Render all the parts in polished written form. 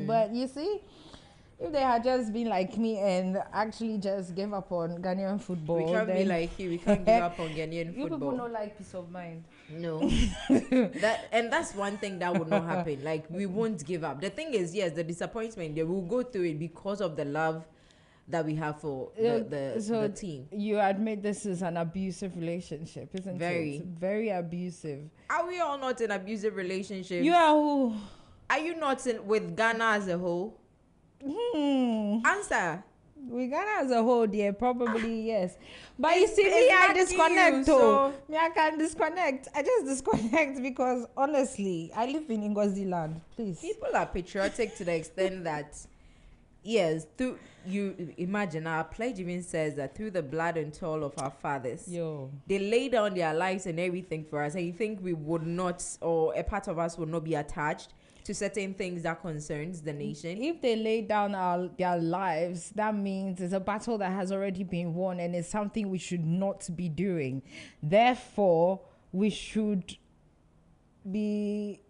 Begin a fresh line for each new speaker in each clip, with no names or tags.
But you see, if they had just been like me and actually just gave up on Ghanaian football,
we can't be like you. We can't give up on Ghanaian
you
football.
people don't like peace of mind.
No, that's one thing that would not happen. Like, we won't give up. The thing is, yes, the disappointment, they will go through it because of the love that we have for the team.
You admit this is an abusive relationship, isn't it? Very abusive.
Are we all not in abusive relationships?
You are who?
Are you not with Ghana as a whole? Answer.
With Ghana as a whole, dear, probably yes. But you see, me, I disconnect. Me, I can disconnect. I just disconnect because honestly, I live in Ngozi land. Please.
People are patriotic to the extent that, yes, through you imagine our pledge even says that through the blood and toil of our fathers, they lay down their lives and everything for us. And you think we would not, or a part of us would not be attached to certain things that concerns the nation?
If they lay down their lives, that means it's a battle that has already been won, and it's something we should not be doing. Therefore, we should be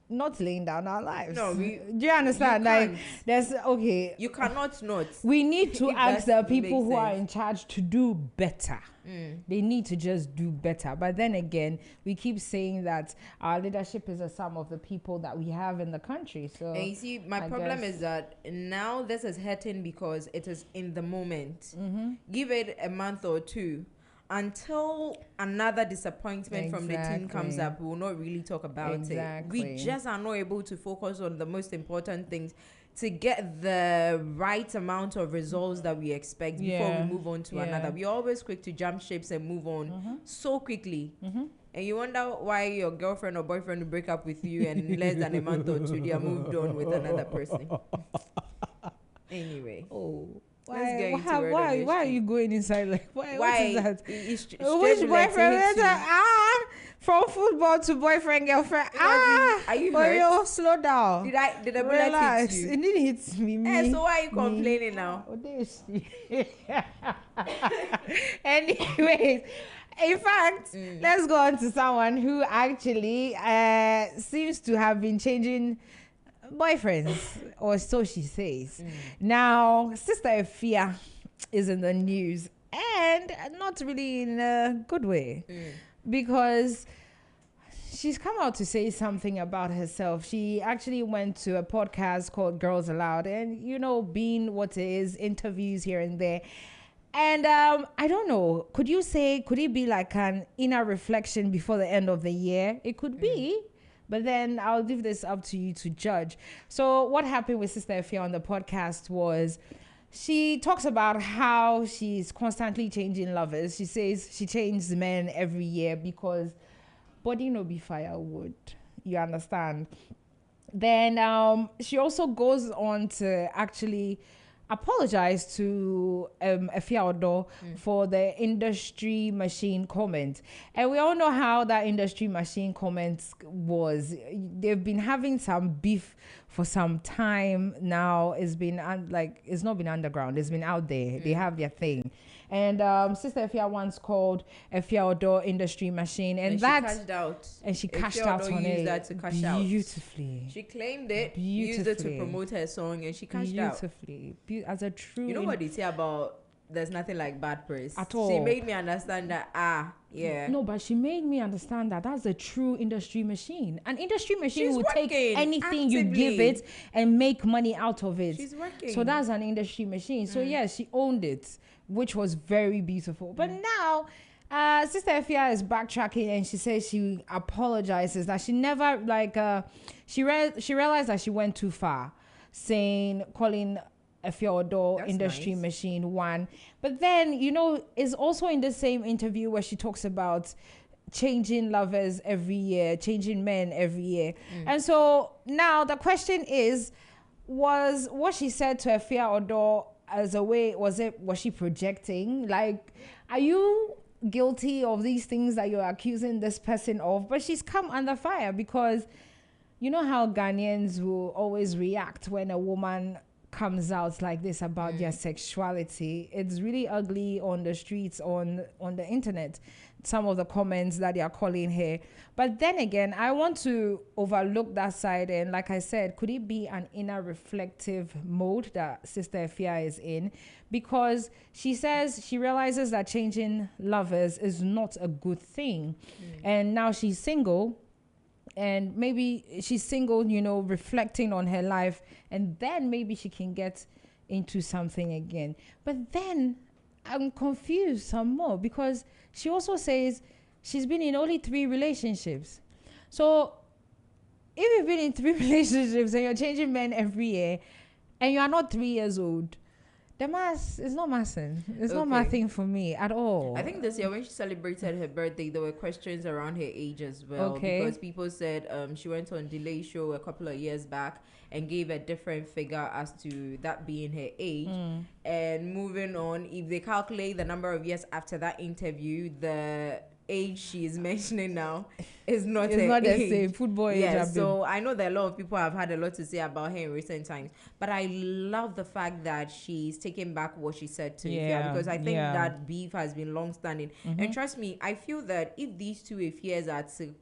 not laying down our lives.
No,
do you understand? Like, there's
you cannot not.
We need to ask the people who are in charge to do better. They need to just do better. But then again, we keep saying that our leadership is a sum of the people that we have in the country. So,
and you see, my problem is that now this is hurting because it is in the moment. Give it a month or two. Until another disappointment from the team comes up, we will not really talk about it. We just are not able to focus on the most important things to get the right amount of results that we expect before we move on to another. We're always quick to jump ships and move on so quickly. And you wonder why your girlfriend or boyfriend will break up with you and in less than a month or two, they are moved on with another person. Anyway.
Why are you going inside? Like, why? What is that?
Which
boyfriend? From football to boyfriend, girlfriend.
Are you hurt?
Slow down.
Did the bullet hit you?
It didn't hit me.
So why are you complaining now?
Anyways, in fact, let's go on to someone who actually seems to have been changing boyfriends, or so she says. Now, Sister Efia is in the news, and not really in a good way, because she's come out to say something about herself. She actually went to a podcast called Girls Aloud, and being what it is, interviews here and there. And I don't know, could it be like an inner reflection before the end of the year? It could be. But then I'll leave this up to you to judge. So what happened with Sister Efia on the podcast was she talks about how she's constantly changing lovers. She says she changes men every year because body no be firewood. You understand? Then she also goes on to actually apologize to Efia Addo for the industry machine comment. And we all know how that industry machine comment was. They've been having some beef for some time now. It's been it's not been underground. It's been out there. They have their thing. And Sister Efia once called Efia Addo industry machine, and that
she cashed out.
And she cashed out on it
that to cash out
beautifully.
She claimed it, used it to promote her song, and she cashed out
beautifully. As a true.
You know what they say about there's nothing like bad press
at all.
She made me understand that. No,
but she made me understand that that's a true industry machine. An industry machine will take anything actively. You give it and make money out of it.
She's working.
So that's an industry machine. So yes, she owned it, which was very beautiful. But now, Sister Efia is backtracking, and she says she apologizes that she never she realized that she went too far, calling Efia Addo industry machine one. But then, is also in the same interview where she talks about changing lovers every year, changing men every year. And so now the question is, was what she said to Efia Addo as a way, was she projecting? Like, are you guilty of these things that you're accusing this person of? But she's come under fire because you know how Ghanaians will always react when a woman comes out like this about their sexuality. It's really ugly on the streets, on the internet. some of the comments that they are calling her. But then again, I want to overlook that side. And like I said, could it be an inner reflective mode that Sister Efia is in? Because she says she realizes that changing lovers is not a good thing. And now she's single. And maybe she's single, you know, reflecting on her life. And then maybe she can get into something again. But then I'm confused some more, because she also says she's been in only 3 relationships. So if you've been in 3 relationships and you're changing men every year and you are not 3 years old, the mass is not massing. It's not mathing for me at all.
I think this year when she celebrated her birthday, there were questions around her age as well. Because people said she went on Delay Show a couple of years back and gave a different figure as to that being her age. And moving on, if they calculate the number of years after that interview, the age she is mentioning now is not
the same football age.
Yeah, so I know that a lot of people have had a lot to say about her in recent times, but I love the fact that she's taking back what she said to Ifya, because I think that beef has been long standing. And trust me, I feel that if these two Ifyas are to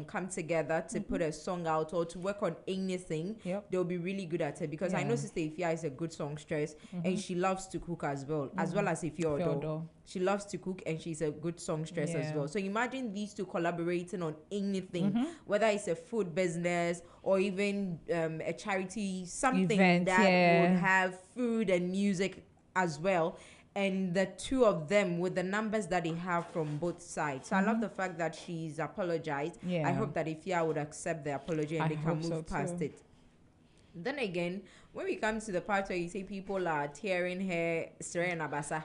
come together to put a song out or to work on anything, they'll be really good at it, because I know Sister Ifya is a good songstress and she loves to cook as well as Ifya Otto. She loves to cook and she's a good songstress as well. So imagine these two collaborating on anything, whether it's a food business or even a charity, something event, that would have food and music as well. And the two of them with the numbers that they have from both sides. So I love the fact that she's apologized. I hope that Ifya would accept the apology and they can move past it. Then again, when we come to the part where you say people are tearing her Serena Basa,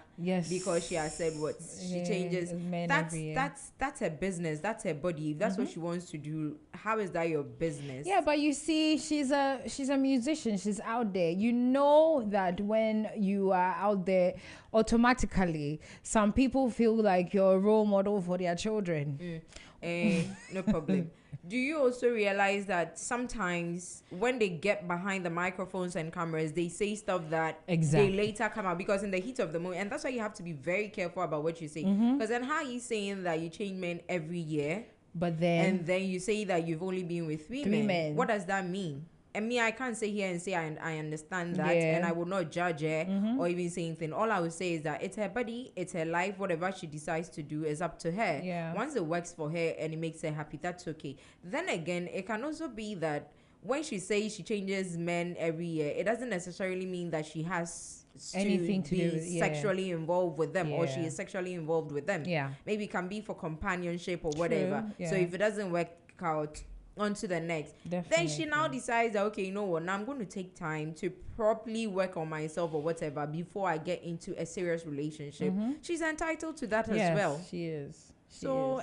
because she has said what she changes, that's her business, that's her body. If that's what she wants to do, how is that your business?
Yeah, but you see, she's a musician. She's out there. You know that when you are out there, automatically some people feel like you're a role model for their children.
No problem. Do you also realize that sometimes when they get behind the microphones and cameras, they say stuff that they later come out, because in the heat of the moment, and that's why you have to be very careful about what you say, because then how are you saying that you change men every year,
but then
you say that you've only been with three men? What does that mean? And me, I can't sit here and say I understand that, and I will not judge her or even say anything. All I would say is that it's her body, it's her life. Whatever she decides to do is up to her. Once it works for her and it makes her happy, that's okay. Then again, it can also be that when she says she changes men every year, it doesn't necessarily mean that she has anything to be sexually involved with them, or she is sexually involved with them. Maybe it can be for companionship or whatever. So if it doesn't work out, on to the next. Then she now decides that, okay, you know what, now I'm going to take time to properly work on myself or whatever before I get into a serious relationship. She's entitled to that as well.
She is.
So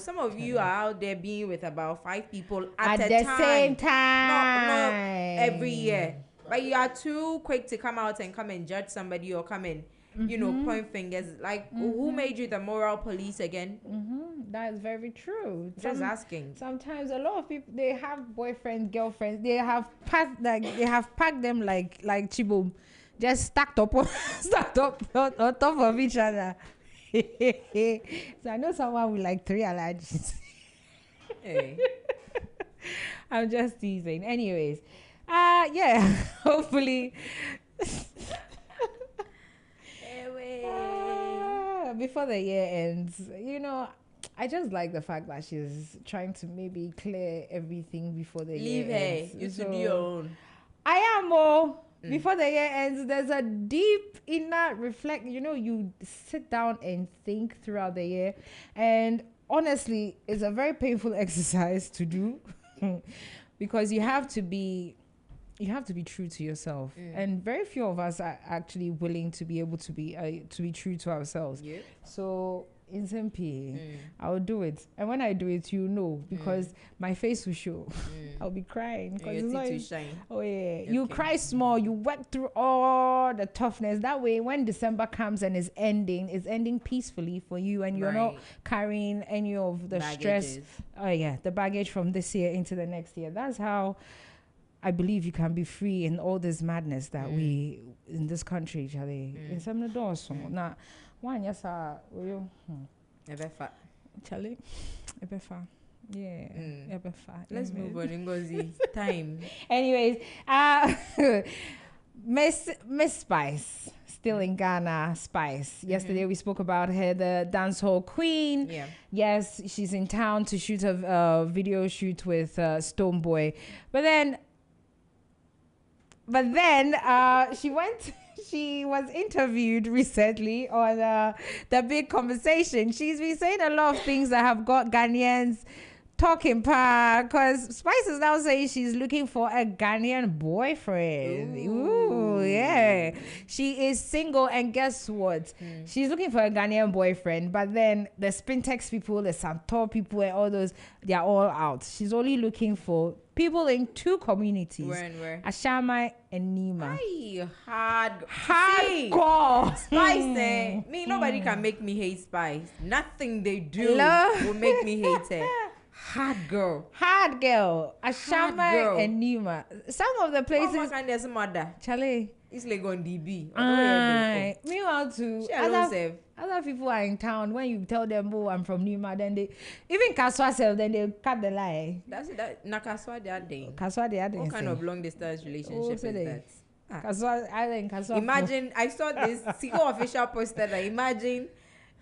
some of you are out there being with about 5 people at
the same time.
Not every year. But you are too quick to come out and come and judge somebody or come and you know, point fingers. Like, who made you the moral police again?
That is very true.
Just asking.
Sometimes a lot of people, they have boyfriends, girlfriends. They have packed them like Chibo, just stacked up on top of each other. So I know someone with like 3 allergies.
Hey.
I'm just teasing. Anyways, hopefully. Before the year ends, you know, I just like the fact that she's trying to maybe clear everything before the year ends.
You should do your own.
I am before the year ends. There's a deep inner reflect. You know, you sit down and think throughout the year, and honestly, it's a very painful exercise to do because you have to be true to yourself, and very few of us are actually willing to be able to be true to ourselves. So in SMP, I'll do it, and when I do it, you know, because my face will show. I'll be crying because it's not shine. Oh yeah, you cry small, you work through all the toughness. That way, when December comes and is ending peacefully for you, and you're not carrying any of the stress. Oh yeah, the baggage from this year into the next year. That's how I believe you can be free in all this madness that we in this country, Charlie. In some doors, now, one yes,
Ebefa.
Charlie, Ebefa. Yeah, Ebefa.
Let's move on, Ngozi. Time.
Anyways, Miss Spice, still in Ghana. Spice. Yesterday we spoke about her, the dancehall queen.
Yeah.
Yes, she's in town to shoot a video shoot with Stonebwoy, but then she went. She was interviewed recently on the Big Conversation. She's been saying a lot of things that have got Ghanaians talking because Spice is now saying she's looking for a Ghanaian boyfriend. Ooh, yeah. She is single, and guess what? She's looking for a Ghanaian boyfriend, but then the Spintex people, the Santor people, and all those, they're all out. She's only looking for people in two communities.
Where?
Ashama and Nima.
Ay,
Hardcore.
Spice, me, nobody can make me hate Spice. Nothing they do will make me hate her. Hard girl.
Ashama and Nima. Some of the places.
Oh, kind of mother.
Charlie.
It's like on DB.
Meanwhile, too, other people are in town. When you tell them, "Oh, I'm from Nima," then they even Kaswa self, then they cut the lie.
That's it. Nakaswa they are doing.
Kaswa they are doing.
What kind of long distance relationship is that?
Kaswa, I think Kaswa.
Imagine, I saw this Siko official posted that imagine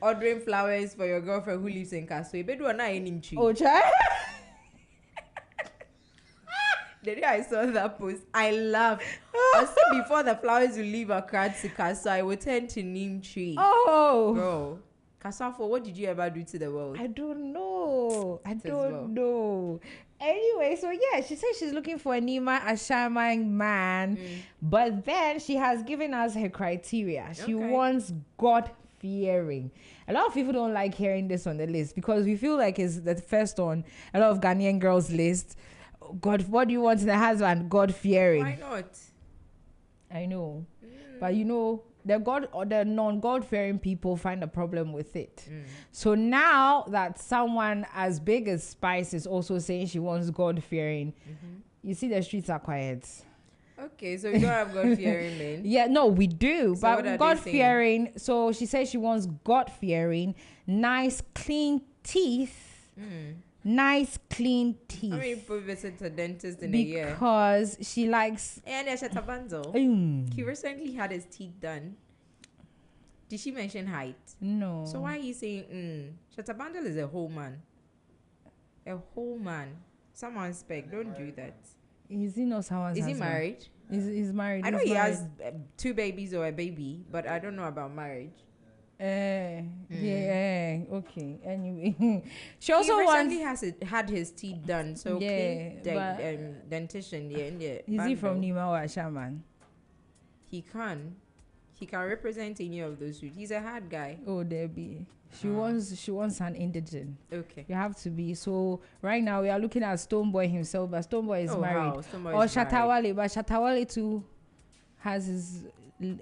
ordering flowers for your girlfriend who lives in Kaswa. But do not any tree.
Oh, child.
The day I saw that post, I laughed. I said before the flowers will leave Accra to Kaswa, I will turn to neem tree.
Oh,
bro, Kaswa, for what did you ever do to the world?
I don't know. Anyway, so yeah, she says she's looking for a Nima Ashama man, but then she has given us her criteria. She wants God fearing. A lot of people don't like hearing this on the list because we feel like it's the first on a lot of Ghanaian girls' list. God, what do you want in a husband? God fearing.
Why not?
I know, but you know, the God or the non-God fearing people find a problem with it. So now that someone as big as Spice is also saying she wants God fearing, you see the streets are quiet.
Okay, so we don't have God fearing men.
Yeah, no, we do,
So
but God fearing. So she says she wants God fearing, nice clean teeth. Nice clean teeth.
How many people visit a dentist in a year?
Because she likes.
And he recently had his teeth done. Did she mention height?
No.
So why are you saying Shatabandle is a whole man? A whole man. Someone spec. Don't do that.
Is he not someone's
Is he
husband?
married?
He's married.
I know
he's
he
married.
has 2 babies or a baby, but I don't know about marriage.
Yeah, okay. Anyway, she also
recently
wants.
had his teeth done, so dentition. Yeah.
Is he from Nima or Ashaman?
He can represent any of those two. He's a hard guy.
Oh, Debbie. She wants an indigent.
Okay.
You have to be. So right now we are looking at Stonebwoy himself, but Stonebwoy is married. Or Shatawale, but Shatawale too has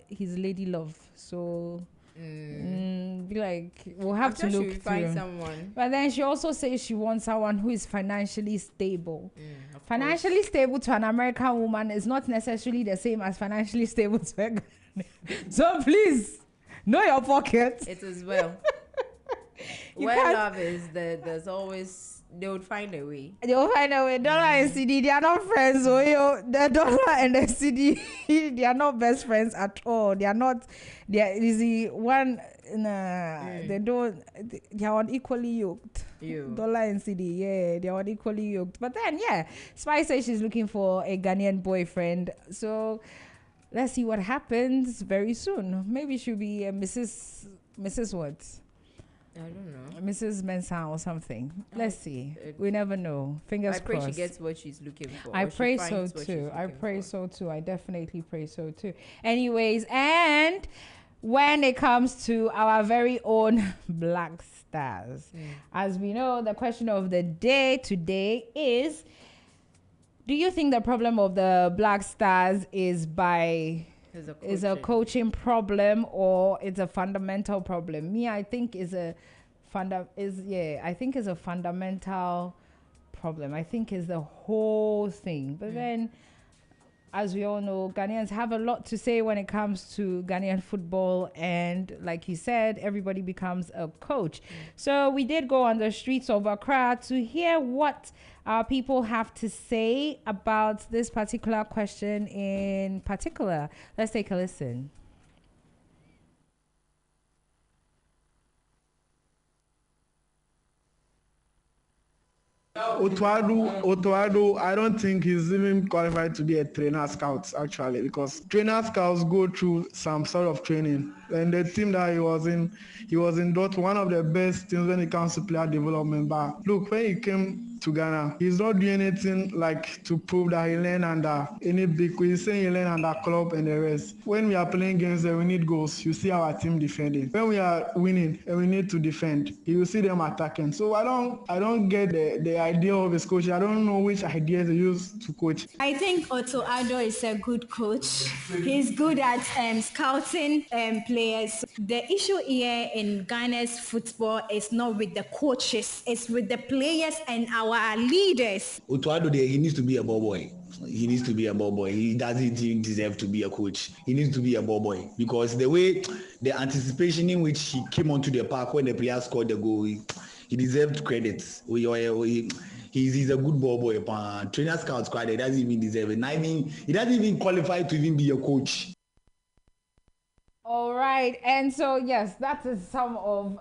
his lady love. So be like, we'll have to look through.
Find someone.
But then she also says she wants someone who is financially stable. Financially stable to an American woman is not necessarily the same as financially stable to a so please know your pocket.
It is well. Where love is, there's always. They would find a way.
Dollar and CD, they are not friends. So the dollar and the CD, they are not best friends at all. They are not. They are easy one. They don't. They are unequally yoked. Dollar and CD, yeah, they are unequally yoked. But then, yeah, Spice says she's looking for a Ghanaian boyfriend. So let's see what happens very soon. Maybe she'll be Mrs. what?
I don't know.
Mrs. Mensah or something. Let's see. We never know. Fingers crossed.
I pray she gets what she's looking for.
I pray so too. I pray so too. I definitely pray so too. Anyways, and when it comes to our very own Black Stars, as we know, the question of the day today is, do you think the problem of the Black Stars is a coaching problem or it's a fundamental problem? Me, I think is a fundamental problem. I think it's the whole thing. But then as we all know, Ghanaians have a lot to say when it comes to Ghanaian football. And like you said, everybody becomes a coach. So we did go on the streets of Accra to hear what our people have to say about this particular question in particular. Let's take a listen.
Otto, I don't think he's even qualified to be a trainer scout actually, because trainer scouts go through some sort of training. And the team that he was in Dot, one of the best teams when it comes to player development. But look, when he came to Ghana, he's not doing anything like to prove that he learned under any big. He's saying he learned under club and the rest. When we are playing games and we need goals, you see our team defending. When we are winning and we need to defend, you see them attacking. So I don't get the idea of his coach. I don't know which ideas he used to coach.
I think Otto Addo is a good coach. He's good at scouting players. The issue here in Ghana's football is not with the coaches, it's with the players and our leaders.
Otto Addo, he needs to be a ball boy. He needs to be a ball boy. He doesn't deserve to be a coach. He needs to be a ball boy, because the way, the anticipation in which he came onto the park when the player scored the goal, he deserved credit. He's a good ball boy. Trainer scouts credit, doesn't even deserve it. I mean, he doesn't even qualify to even be a coach.
All right, and so yes, that is some of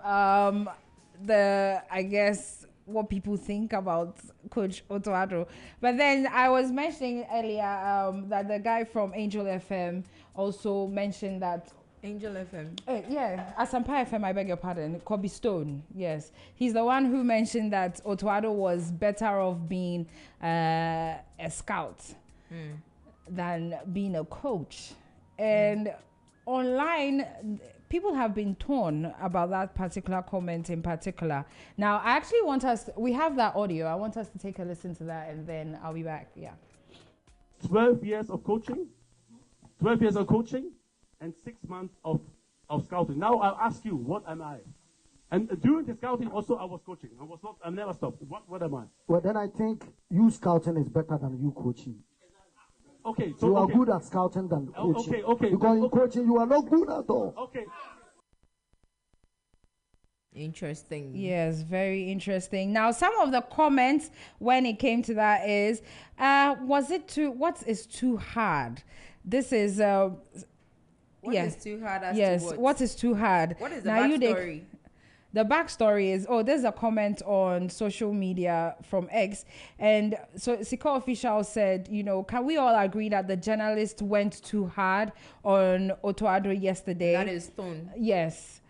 the, I guess, what people think about Coach Otto Addo. But then I was mentioning earlier that the guy from Angel FM also mentioned that
Angel FM.
Yeah, Asampa FM, I beg your pardon. Kobe Stone, yes. He's the one who mentioned that Otto Addo was better off being a scout than being a coach. And online, people have been torn about that particular comment in particular. Now, I actually want us, we have that audio. I want us to take a listen to that and then I'll be back. Yeah.
12 years of coaching. 12 years of coaching. And 6 months of scouting. Now I'll ask you, what am I? And during the scouting also I was coaching. I never stopped. What am I?
Well, then I think you scouting is better than you coaching.
Okay, so
you are good at scouting than coaching. Okay. Because in coaching you are not good at all.
Okay.
Interesting.
Yes, very interesting. Now, some of the comments when it came to that is, what is too hard? This is
What is too hard as to
what is too hard?
What is the backstory?
The backstory is, there's a comment on social media from X, and so Sika Official said, can we all agree that the journalist went too hard on Otto Addo yesterday?
That is Stone.
Yes,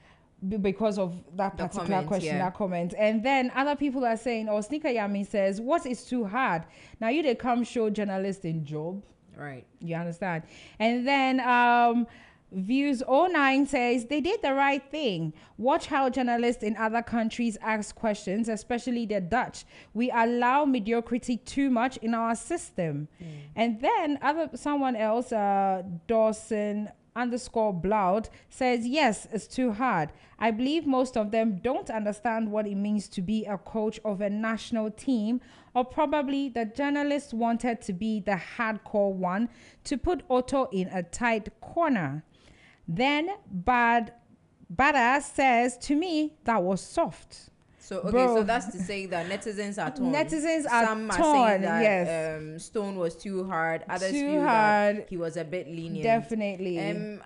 because of that particular question, that comment. And then other people are saying, Sneaker Yami says, what is too hard? Now they come show journalists in job.
Right.
You understand? And then Views 09 says they did the right thing. Watch how journalists in other countries ask questions, especially the Dutch. We allow mediocrity too much in our system. And then someone else, Dawson _Bloud says, yes, it's too hard. I believe most of them don't understand what it means to be a coach of a national team, or probably the journalist wanted to be the hardcore one to put Otto in a tight corner. Then Badass says, to me, that was soft.
So, so that's to say that netizens are torn.
Some
are
torn,
saying that
yes.
Stone was too hard. Others feel
hard.
that he was a bit lenient.
Definitely.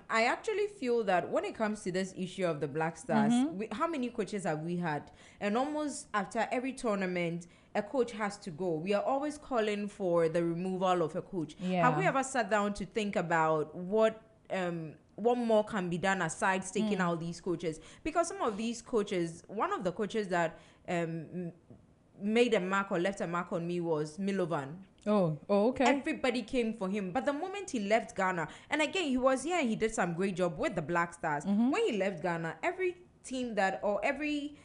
I actually feel that when it comes to this issue of the Black Stars, how many coaches have we had? And almost after every tournament, a coach has to go. We are always calling for the removal of a coach.
Yeah.
Have we ever sat down to think about what more can be done aside taking out these coaches? Because some of these coaches, one of the coaches that made a mark or left a mark on me was Milovan.
Oh, okay.
Everybody came for him. But the moment he left Ghana, and again, he was here and he did some great job with the Black Stars. When he left Ghana, every team that, or every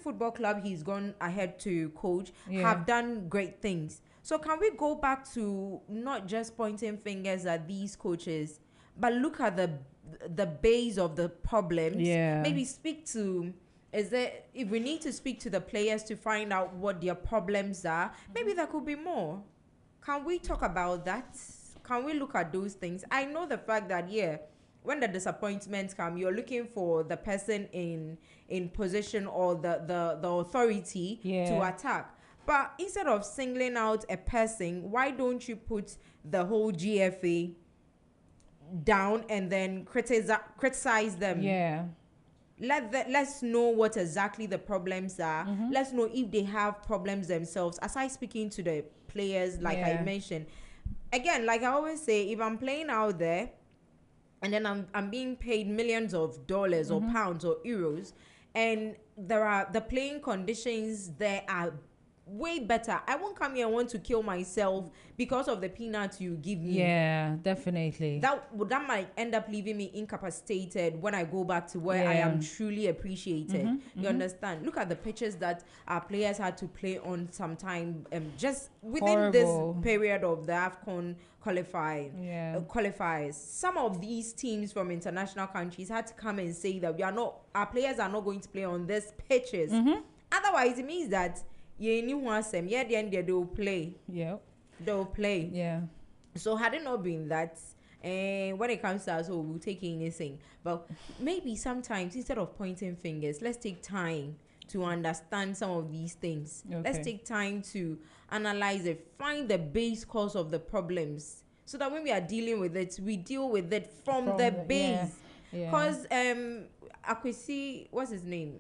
football club he's gone ahead to coach have done great things. So can we go back to not just pointing fingers at these coaches, but look at the base of the problems?
Yeah.
Maybe speak to, if we need to speak to the players to find out what their problems are, maybe there could be more. Can we talk about that? can we look at those things? I know the fact that when the disappointments come, you're looking for the person in position or the authority to attack. But instead of singling out a person, why don't you put the whole GFA down and then criticize them?
Yeah.
Let's know what exactly the problems are. Let's know if they have problems themselves. Aside speaking to the players, like I mentioned, again, like I always say, if I'm playing out there and then I'm being paid millions of dollars or pounds or euros, and the playing conditions there are way better, I won't come here and want to kill myself because of the peanuts you give me.
Yeah, definitely.
That might end up leaving me incapacitated when I go back to where I am truly appreciated. You understand? Look at the pitches that our players had to play on sometime, just within this period of the AFCON qualifiers. Some of these teams from international countries had to come and say that our players are not going to play on these pitches. Otherwise, it means that they will play. They'll play.
Yeah.
So had it not been that, when it comes to us, we'll take anything. But maybe sometimes instead of pointing fingers, let's take time to understand some of these things. Let's take time to analyze it, find the base cause of the problems, so that when we are dealing with it, we deal with it from the base. Because Akwesi, what's his name?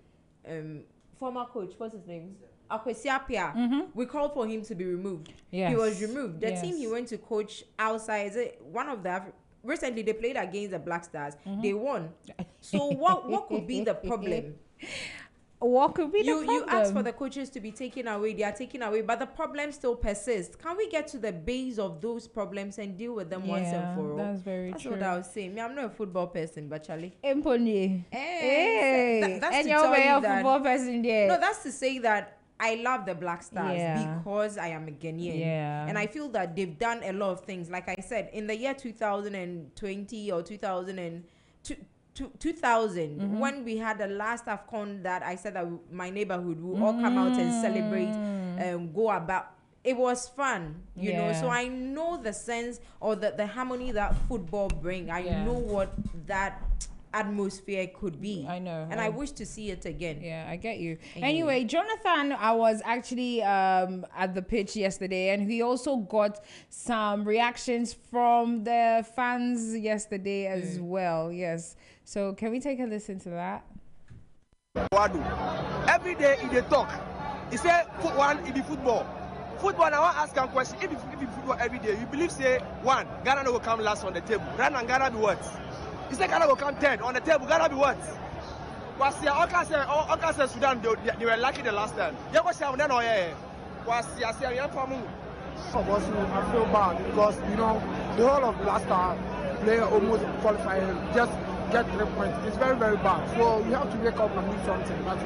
Former coach, what's his name? Akwesiapia, we called for him to be removed. He was removed. The team he went to coach outside, recently they played against the Black Stars. They won. So what could be the problem?
What could be the problem?
You ask for the coaches to be taken away, they are taken away, but the problem still persists. Can we get to the base of those problems and deal with them once and for all?
That's very true.
That's what I was saying. I'm not a football person, but Charlie.
Hey.
That's
and
to
you're
tell you
a
that,
football person there.
No, that's to say that I love the Black Stars because I am a Ghanaian. And I feel that they've done a lot of things. Like I said, in the year 2020 or 2000, when we had the last AFCON that I said that my neighborhood will all come out and celebrate, go about. It was fun, you know. So I know the sense or the harmony that football bring. I know what that atmosphere could be.
I know.
And I wish to see it again.
Yeah, I get you. Anyway, Jonathan, I was actually at the pitch yesterday, and he also got some reactions from the fans yesterday as well. Yes. So can we take a listen to that?
Every day in the talk, he said one in the football. Football, I want to ask a question. If you football every day, you believe say one, Ghana will come last on the table. Ghana and Ghana be what? He said Ghana will come 10 on the table. Ghana be what? Was here? Oka said Sudan they were lucky the last time. They go say then oh yeah. Was here? Say we are from.
I feel bad because the whole of last time player almost qualified just get 3 points. It's very, very bad. So you have to wake up and do something. But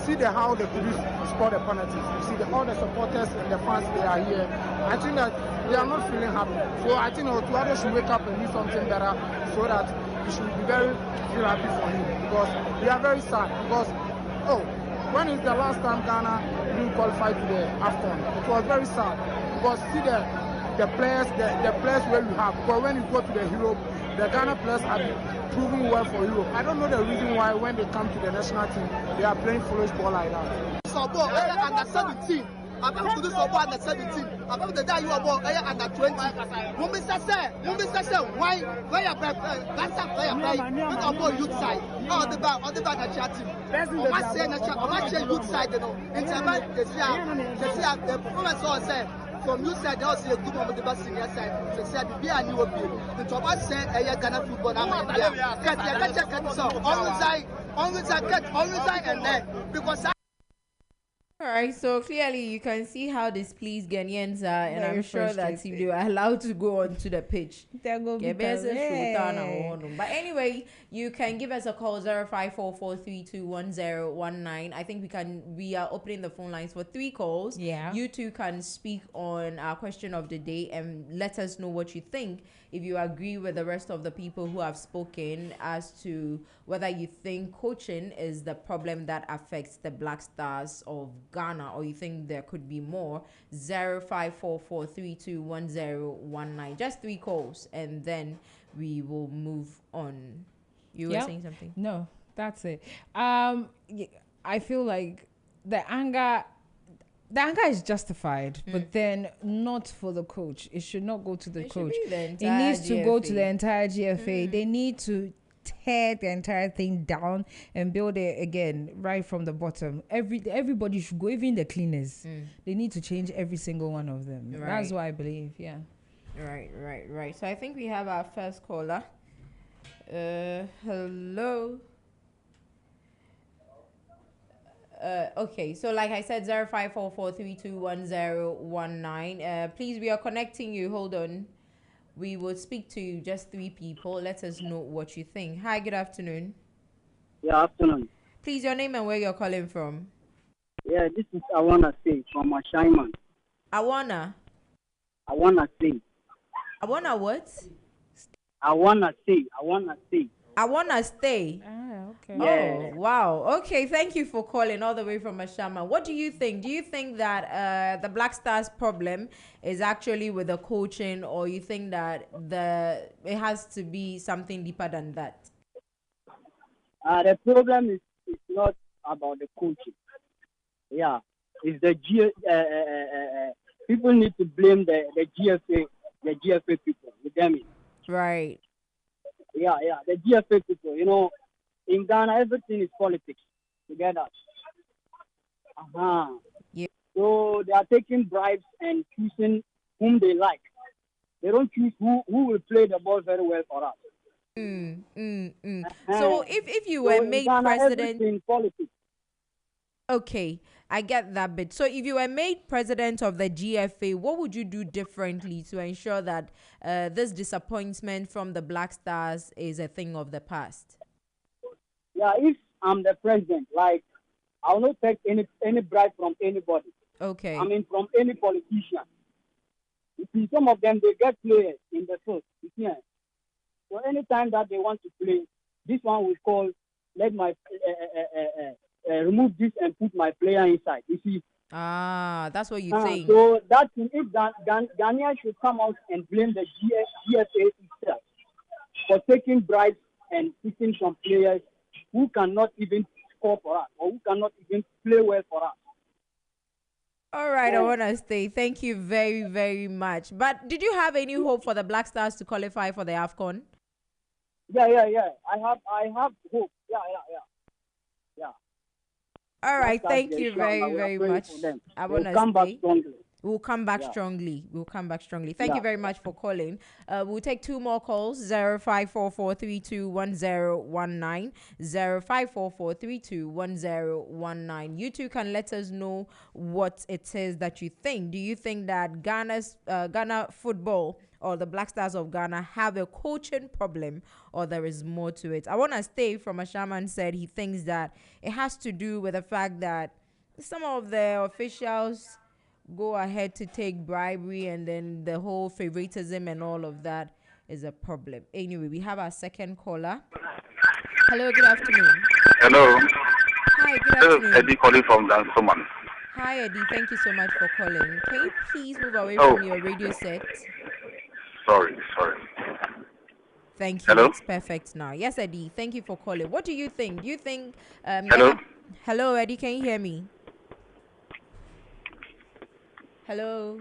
see how they could score the penalties. You see all the supporters and the fans they are here. I think that they are not feeling happy. So I think Otto should wake up and do something better so that we should be very feel happy for him. Because we are very sad. Because when is the last time Ghana didn't qualify to the AFCON? It was very sad. Because see the players where you have. Because when you go to the Europe, the Ghana players are proving well for Europe. I don't know the reason why when they come to the national team, they are playing foolish ball like that.
Support under 17. I'm going to do support under 17. I'm going to die you about under 20. Mumbi say, why you play? That's a player play. You can go youth side. On the back at your team. I'm not saying youth side, In Japan, they see the performance all say. From you said they also a good moment the senior side. They said be a new appeal. The Thomas said Ghana football. I'm and then because
all right, so clearly you can see how displeased Ghanaians are, and I'm sure that if they were allowed to go onto the pitch, they're going to be But anyway, you can give us a call 0544321019. I think we are opening the phone lines for 3 calls.
Yeah,
you two can speak on our question of the day and let us know what you think. If you agree with the rest of the people who have spoken as to whether you think coaching is the problem that affects the Black Stars of Ghana, or you think there could be more? 0544321019. Just 3 calls, and then we will move on. You were saying something?
No, that's it. I feel like the anger is justified, but then not for the coach. It should not go to the coach. It needs to go to the entire GFA. They need to tear the entire thing down and build it again right from the bottom. Everybody should go, even the cleaners. They need to change every single one of them. Right. That's what I believe. Yeah.
Right. So I think we have our first caller. Hello. Okay, so like I said, 0544321019. Please, we are connecting you. Hold on. We will speak to just 3 people. Let us know what you think. Hi, good afternoon.
Yeah, afternoon.
Please, your name and where you're calling from.
Yeah, this is Awana Singh from Ashaiman.
Awana
Singh.
Awana what?
Awana Singh.
I want to stay.
Okay.
Yeah.
Oh, wow. Okay, thank you for calling all the way from Ashama. What do you think? Do you think that the Black Stars problem is actually with the coaching, or you think that it has to be something deeper than that?
The problem is not about the coaching. Yeah, it's the people need to blame the GFA people. You get me?
Right.
Yeah, the GFA people. You know, in Ghana, everything is politics. You get that?
Yeah.
So they are taking bribes and choosing whom they like. They don't choose who will play the ball very well for us.
So if you were made
Ghana,
president,
politics.
Okay, I get that bit. So if you were made president of the GFA, what would you do differently to ensure that this disappointment from the Black Stars is a thing of the past?
Yeah, if I'm the president, like, I will not take any bribe from anybody.
Okay.
I mean, from any politician. You see, some of them, they get players in the field. Yeah. So anytime that they want to play, this one will call, let my remove this and put my player inside. You see.
That's what you think.
So that if Ghanaians should come out and blame the GFA itself for taking bribes and putting some players who cannot even score for us or who cannot even play well for us.
All right, I want to stay. Thank you very, very much. But did you have any hope for the Black Stars to qualify for the AFCON?
Yeah. I have hope. Yeah.
All right, thank you very, very much. I want to
come back strongly.
We'll come back strongly. Thank you very much for calling. We'll take 2 more calls. 0544321019. 0544321019. You two can let us know what it is that you think. Do you think that Ghana football or the Black Stars of Ghana have a coaching problem, or there is more to it? I want to stay from a shaman said he thinks that it has to do with the fact that some of the officials go ahead to take bribery, and then the whole favoritism and all of that is a problem. Anyway, we have our second caller. Hello, good afternoon.
Hello.
Hi, good afternoon.
This is Eddie calling from Dansoman.
Hi, Eddie. Thank you so much for calling. Can you please move away from your radio set?
Sorry.
Thank you.
Hello?
It's perfect now. Yes, Eddie. Thank you for calling. What do you think? Do you think...
Hello?
Hello, Eddie. Can you hear me? Hello?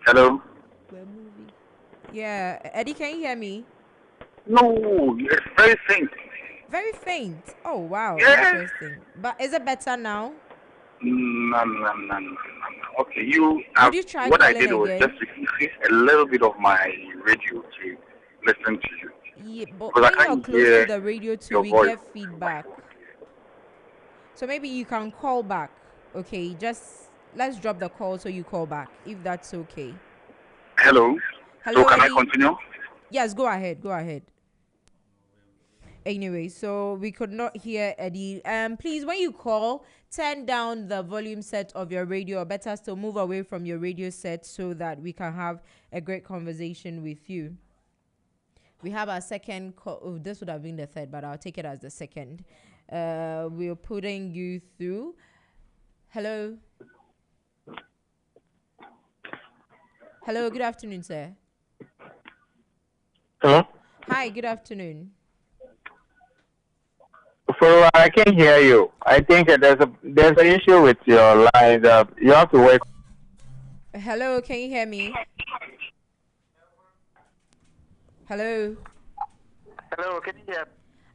Hello?
We're moving. Yeah. Eddie, can you hear me?
No, it's very faint.
Very faint. Oh, wow.
Yeah.
Interesting. But is it better now?
No. Okay, you
try
what I
calling
did was
again?
just to increase a little bit of my radio to listen to you.
Yeah, but
Because
when
I
you're
can't
close
hear
to the radio too,
your
we
voice.
get feedback. So maybe you can call back. Okay, just let's drop the call so you call back, if that's okay.
Hello?
Hello,
So can
Eddie?
I continue?
Yes, go ahead. Anyway, so we could not hear Eddie. Please, when you call, turn down the volume set of your radio, or better still, move away from your radio set so that we can have a great conversation with you. We have our second call. Oh, this would have been the third, but I'll take it as the second. We're putting you through. Hello. Hello, good afternoon, sir.
Hello?
Hi, good afternoon.
For I can hear you. I think there's an issue with your line. You have to wait.
Hello, can you hear me? Hello.
Hello, can you hear?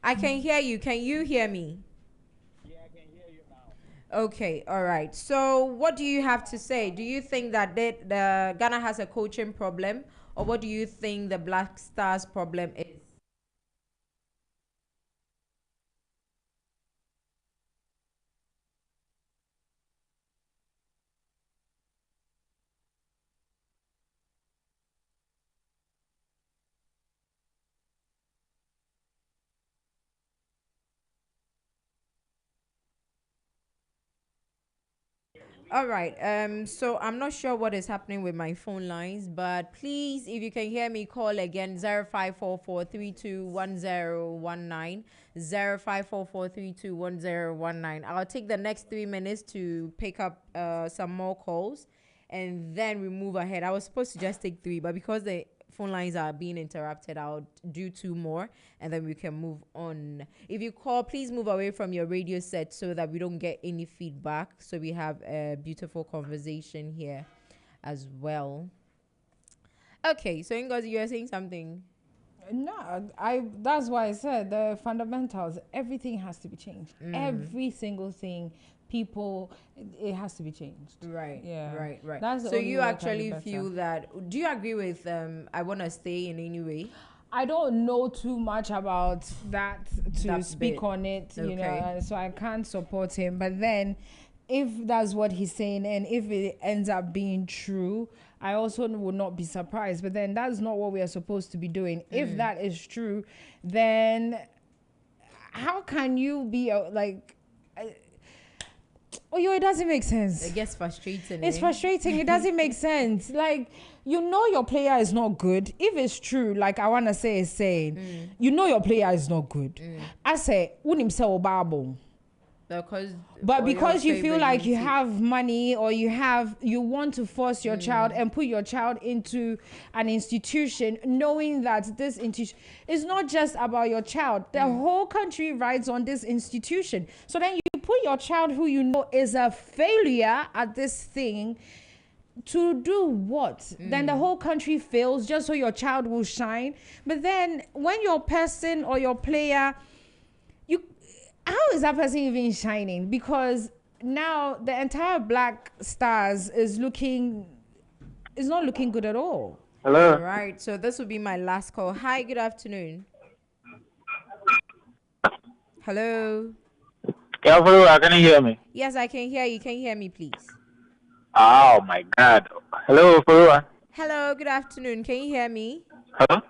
I can hear you. Can you hear me? Okay, all right. So, what do you have to say? Do you think that the Ghana has a coaching problem, or what do you think the Black Stars problem is? All right. So I'm not sure what is happening with my phone lines, but please, if you can hear me, call again 0544321019. 0544321019. I'll take the next 3 minutes to pick up some more calls, and then we move ahead. I was supposed to just take three, but because the phone lines are being interrupted, I'll do two more and then we can move on. If you call, please move away from your radio set so that we don't get any feedback. So we have a beautiful conversation here as well. Okay, so Ngozi, you are saying something.
No, that's why I said the fundamentals, everything has to be changed. Every single thing, people, it has to be changed.
Right.
Yeah.
Right.
That's the
so
only
you
way
actually
it can be
feel
better.
that, do you agree with I want to stay in any way?
I don't know too much about that to
That
speak
bit.
on it, you know,
Okay.
so I can't support him. But then, if that's what he's saying and if it ends up being true, I also would not be surprised. But then that's not what we are supposed to be doing. If that is true, then how can you be oh, yo, it doesn't make sense.
It gets frustrating.
It's frustrating. It doesn't make sense. Like, you know your player is not good. If it's true, like I want to say is saying, you know your player is not good. I say, unim se obabo. But because you feel like you have money or you want to force your child and put your child into an institution, knowing that this institution is not just about your child, the whole country rides on this institution. So then you put your child who you know is a failure at this thing to do what? Then the whole country fails just so your child will shine. But then when your person or your player, how is that person even shining? Because now the entire Black Stars is not looking good at all.
Hello.
All right. So this will be my last call. Hi, good afternoon. Hello.
Yeah, Furua, can you hear me?
Yes, I can hear you. Can you hear me, please?
Oh my God. Hello, Furua.
Hello, good afternoon. Can you hear me?
Hello.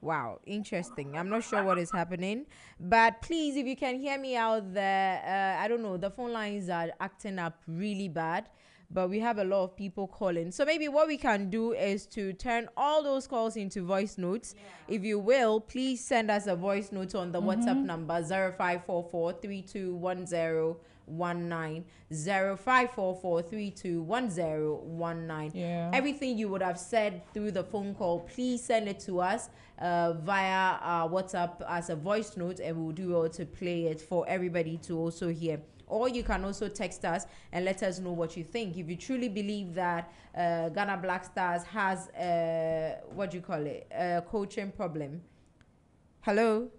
Wow, interesting. I'm not sure what is happening, but please, if you can hear me out there, I don't know, the phone lines are acting up really bad, but we have a lot of people calling. So maybe what we can do is to turn all those calls into voice notes. Yeah. If you will, please send us a voice note on the WhatsApp number 0544 0544321019.
Yeah.
Everything you would have said through the phone call, please send it to us via our WhatsApp as a voice note, and we'll do all to play it for everybody to also hear. Or you can also text us and let us know what you think. If you truly believe that Ghana Black Stars has a coaching problem. Hello?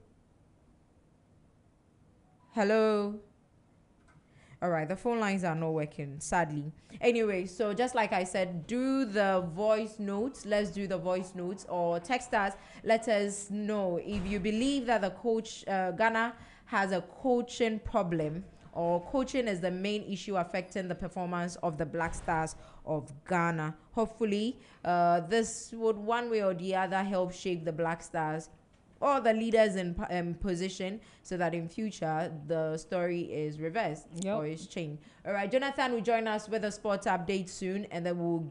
All right, the phone lines are not working, sadly. Anyway, so just like I said, do the voice notes. Let's do the voice notes, or text us. Let us know if you believe that the Ghana has a coaching problem, or coaching is the main issue affecting the performance of the Black Stars of Ghana. Hopefully, this would one way or the other help shape the Black Stars or the leaders in position, so that in future the story is reversed or is changed. All right, Jonathan will join us with a sports update soon, and then we'll